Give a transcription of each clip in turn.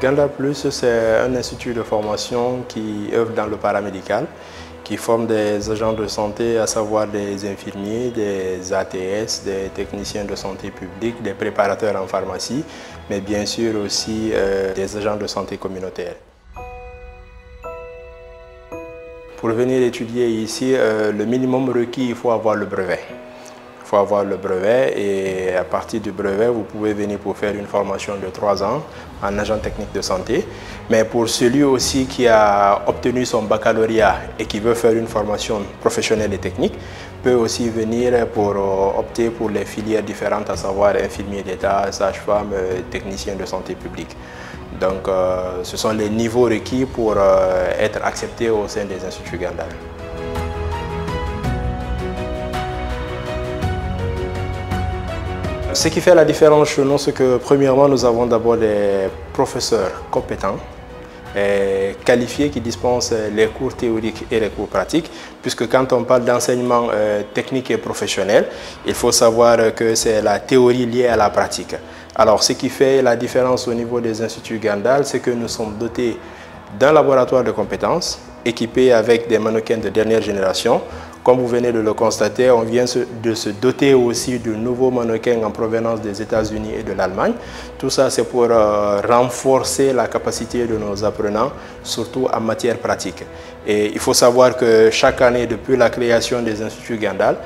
Gandal Plus, c'est un institut de formation qui œuvre dans le paramédical, qui forme des agents de santé, à savoir des infirmiers, des ATS, des techniciens de santé publique, des préparateurs en pharmacie, mais bien sûr aussi des agents de santé communautaire. Pour venir étudier ici, le minimum requis, il faut avoir le brevet. Il faut avoir le brevet et à partir du brevet, vous pouvez venir pour faire une formation de 3 ans en agent technique de santé. Mais pour celui aussi qui a obtenu son baccalauréat et qui veut faire une formation professionnelle et technique, peut aussi venir pour opter pour les filières différentes, à savoir infirmier d'État, sage-femme, technicien de santé publique. Donc ce sont les niveaux requis pour être accepté au sein des instituts Gandal. Ce qui fait la différence chez nous, c'est que premièrement, nous avons d'abord des professeurs compétents et qualifiés qui dispensent les cours théoriques et les cours pratiques, puisque quand on parle d'enseignement technique et professionnel, il faut savoir que c'est la théorie liée à la pratique. Alors, ce qui fait la différence au niveau des instituts Gandal, c'est que nous sommes dotés d'un laboratoire de compétences équipé avec des mannequins de dernière génération. Comme vous venez de le constater, on vient de se doter aussi de nouveaux mannequins en provenance des États-Unis et de l'Allemagne. Tout ça, c'est pour renforcer la capacité de nos apprenants, surtout en matière pratique. Et il faut savoir que chaque année, depuis la création des instituts Gandal,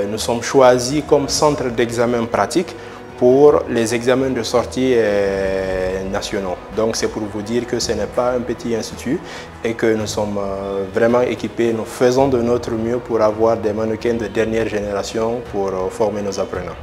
nous sommes choisis comme centre d'examen pratique pour les examens de sortie nationaux. Donc c'est pour vous dire que ce n'est pas un petit institut et que nous sommes vraiment équipés, nous faisons de notre mieux pour avoir des mannequins de dernière génération pour former nos apprenants.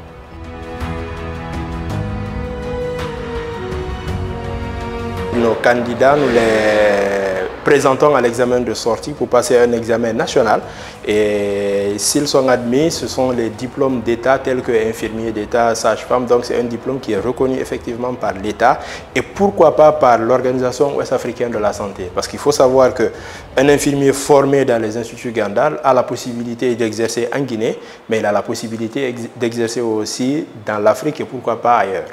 Nos candidats, nous les présentons à l'examen de sortie pour passer un examen national et s'ils sont admis, ce sont les diplômes d'État tels que infirmier d'État, sage-femme. Donc c'est un diplôme qui est reconnu effectivement par l'État et pourquoi pas par l'Organisation ouest-africaine de la santé. Parce qu'il faut savoir qu'un infirmier formé dans les instituts Gandal a la possibilité d'exercer en Guinée, mais il a la possibilité d'exercer aussi dans l'Afrique et pourquoi pas ailleurs.